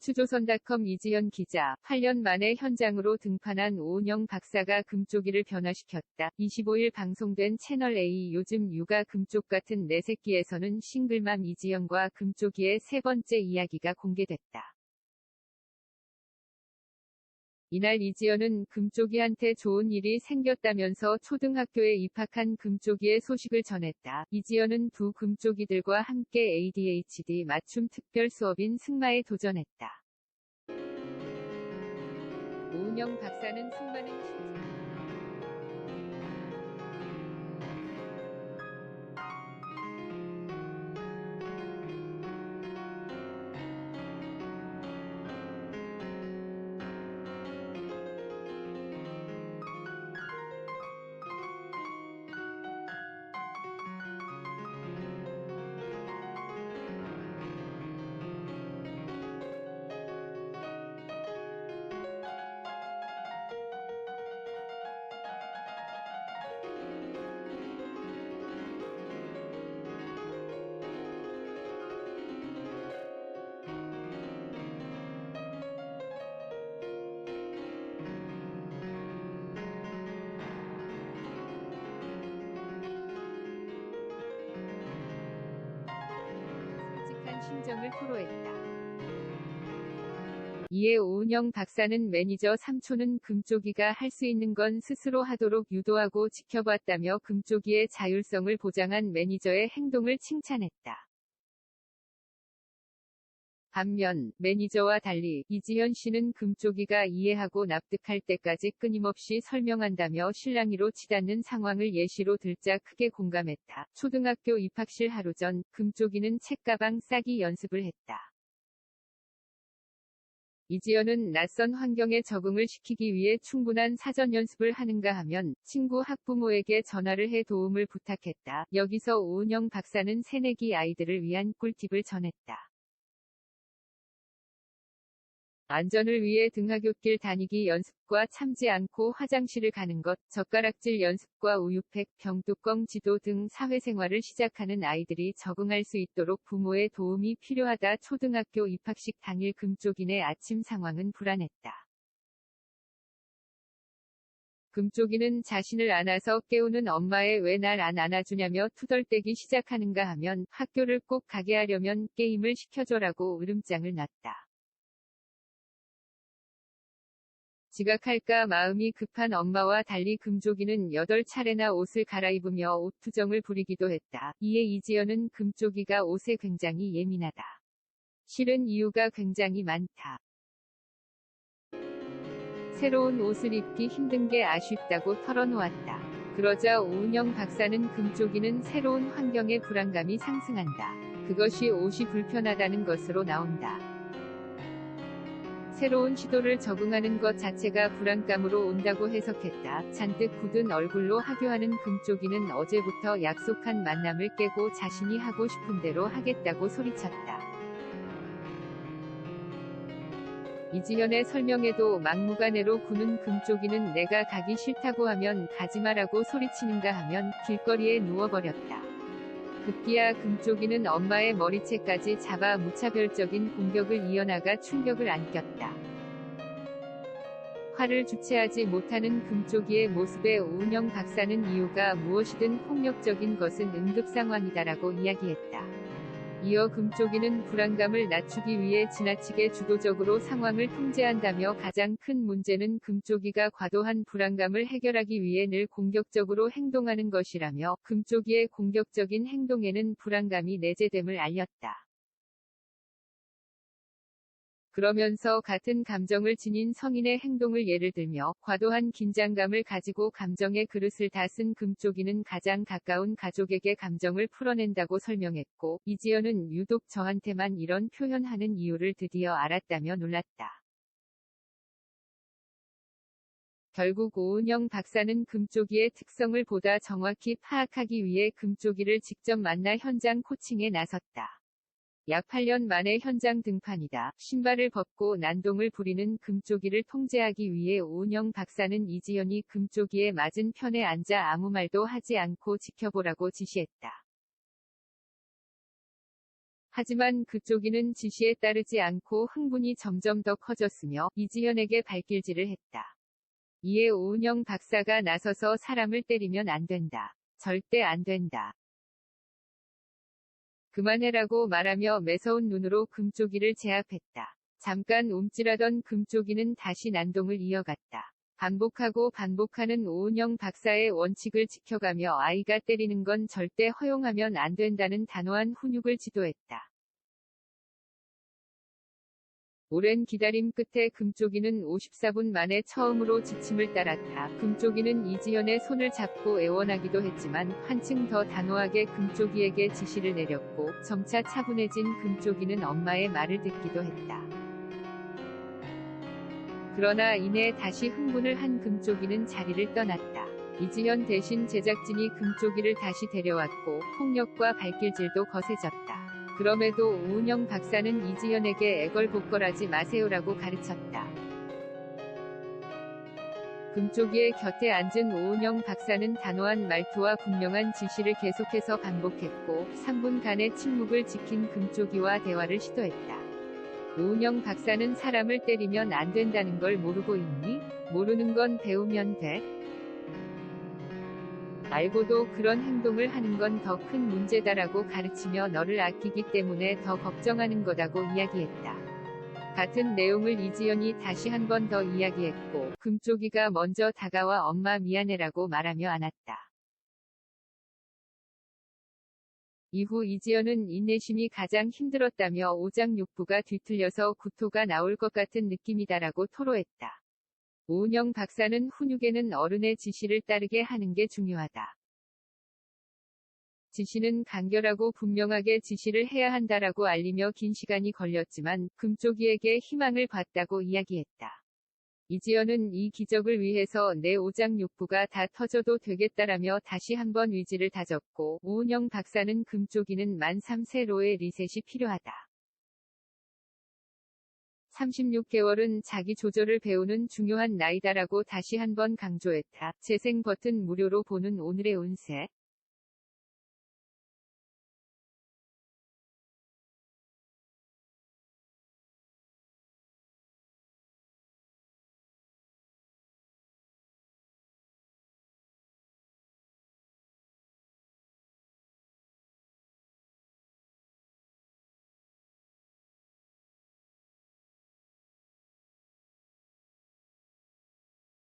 스포츠조선닷컴 이지연 기자, 8년 만에 현장으로 등판한 오은영 박사가 금쪽이를 변화시켰다. 25일 방송된 채널A 요즘 육아 금쪽 같은 내 새끼에서는 싱글맘 이지연과 금쪽이의 세 번째 이야기가 공개됐다. 이날 이지연은 금쪽이한테 좋은 일이 생겼다면서 초등학교에 입학한 금쪽이의 소식을 전했다. 이지연은 두 금쪽이들과 함께 ADHD 맞춤 특별 수업인 승마에 도전했다. 오은영 박사는 승마는 솔직한 심정을 토로했다. 이에 오은영 박사는 매니저 삼촌은 금쪽이가 할 수 있는 건 스스로 하도록 유도하고 지켜봤다며 금쪽이의 자율성을 보장한 매니저의 행동을 칭찬했다. 반면 매니저와 달리 이지연 씨는 금쪽이가 이해하고 납득할 때까지 끊임없이 설명한다며 실랑이로 치닫는 상황을 예시로 들자 크게 공감했다. 초등학교 입학실 하루 전 금쪽이는 책가방 싸기 연습을 했다. 이지연은 낯선 환경에 적응을 시키기 위해 충분한 사전 연습을 하는가 하면 친구 학부모에게 전화를 해 도움을 부탁했다. 여기서 오은영 박사는 새내기 아이들을 위한 꿀팁을 전했다. 안전을 위해 등하굣길 다니기 연습과 참지 않고 화장실을 가는 것, 젓가락질 연습과 우유팩, 병뚜껑 지도 등 사회생활을 시작하는 아이들이 적응할 수 있도록 부모의 도움이 필요하다. 초등학교 입학식 당일 금쪽이네 아침 상황은 불안했다. 금쪽이는 자신을 안아서 깨우는 엄마에 왜 날 안 안아주냐며 투덜대기 시작하는가 하면 학교를 꼭 가게 하려면 게임을 시켜줘라고 으름장을 놨다. 지각할까 마음이 급한 엄마와 달리 금쪽이는 8차례나 옷을 갈아입으며 옷투정을 부리기도 했다. 이에 이지연은 금쪽이가 옷에 굉장히 예민하다. 실은 이유가 굉장히 많다. 새로운 옷을 입기 힘든 게 아쉽다고 털어놓았다. 그러자 오은영 박사는 금쪽이는 새로운 환경에 불안감이 상승한다. 그것이 옷이 불편하다는 것으로 나온다. 새로운 시도를 적응하는 것 자체가 불안감으로 온다고 해석했다. 잔뜩 굳은 얼굴로 하교하는 금쪽이는 어제부터 약속한 만남을 깨고 자신이 하고 싶은 대로 하겠다고 소리쳤다. 이지연의 설명에도 막무가내로 구는 금쪽이는 내가 가기 싫다고 하면 가지마라고 소리치는가 하면 길거리에 누워버렸다. 급기야 금쪽이는 엄마의 머리채까지 잡아 무차별적인 공격을 이어나가 충격을 안겼다. 화를 주체하지 못하는 금쪽이의 모습에 오은영 박사는 이유가 무엇이든 폭력적인 것은 응급상황이다라고 이야기했다. 이어 금쪽이는 불안감을 낮추기 위해 지나치게 주도적으로 상황을 통제한다며 가장 큰 문제는 금쪽이가 과도한 불안감을 해결하기 위해 늘 공격적으로 행동하는 것이라며 금쪽이의 공격적인 행동에는 불안감이 내재됨을 알렸다. 그러면서 같은 감정을 지닌 성인의 행동을 예를 들며 과도한 긴장감을 가지고 감정의 그릇을 다 쓴 금쪽이는 가장 가까운 가족에게 감정을 풀어낸다고 설명했고 이지연은 유독 저한테만 이런 표현하는 이유를 드디어 알았다며 놀랐다. 결국 오은영 박사는 금쪽이의 특성을 보다 정확히 파악하기 위해 금쪽이를 직접 만나 현장 코칭에 나섰다. 약 8년 만에 현장 등판이다. 신발을 벗고 난동을 부리는 금쪽이를 통제하기 위해 오은영 박사는 이지연이 금쪽이의 맞은 편에 앉아 아무 말도 하지 않고 지켜보라고 지시했다. 하지만 그쪽이는 지시에 따르지 않고 흥분이 점점 더 커졌으며 이지현에게 발길질을 했다. 이에 오은영 박사가 나서서 사람을 때리면 안 된다. 절대 안 된다. 그만해라고 말하며 매서운 눈으로 금쪽이를 제압했다. 잠깐 움찔하던 금쪽이는 다시 난동을 이어갔다. 반복하고 반복하는 오은영 박사의 원칙을 지켜가며 아이가 때리는 건 절대 허용하면 안 된다는 단호한 훈육을 지도했다. 오랜 기다림 끝에 금쪽이는 54분 만에 처음으로 지침을 따랐다. 금쪽이는 이지현의 손을 잡고 애원하기도 했지만 한층 더 단호하게 금쪽이에게 지시를 내렸고 점차 차분해진 금쪽이는 엄마의 말을 듣기도 했다. 그러나 이내 다시 흥분을 한 금쪽이는 자리를 떠났다. 이지현 대신 제작진이 금쪽이를 다시 데려왔고 폭력과 발길질도 거세졌다. 그럼에도 오은영 박사는 이지현에게 애걸복걸하지 마세요라고 가르쳤다. 금쪽이의 곁에 앉은 오은영 박사는 단호한 말투와 분명한 지시를 계속해서 반복했고 3분간의 침묵을 지킨 금쪽이와 대화를 시도했다. 오은영 박사는 사람을 때리면 안 된다는 걸 모르고 있니? 모르는 건 배우면 돼. 알고도 그런 행동을 하는 건 더 큰 문제다라고 가르치며 너를 아끼기 때문에 더 걱정하는 거다고 이야기했다. 같은 내용을 이지연이 다시 한 번 더 이야기했고 금쪽이가 먼저 다가와 엄마 미안해라고 말하며 안았다. 이후 이지연은 인내심이 가장 힘들었다며 오장육부가 뒤틀려서 구토가 나올 것 같은 느낌이다라고 토로했다. 오은영 박사는 훈육에는 어른의 지시를 따르게 하는 게 중요하다. 지시는 간결하고 분명하게 지시를 해야 한다라고 알리며 긴 시간이 걸렸지만 금쪽이에게 희망을 봤다고 이야기했다. 이지연은 이 기적을 위해서 내 오장육부가 다 터져도 되겠다라며 다시 한번 의지를 다졌고 오은영 박사는 금쪽이는 만 3세로의 리셋이 필요하다. 36개월은 자기 조절을 배우는 중요한 나이다라고 다시 한번 강조했다. 재생 버튼 무료로 보는 오늘의 운세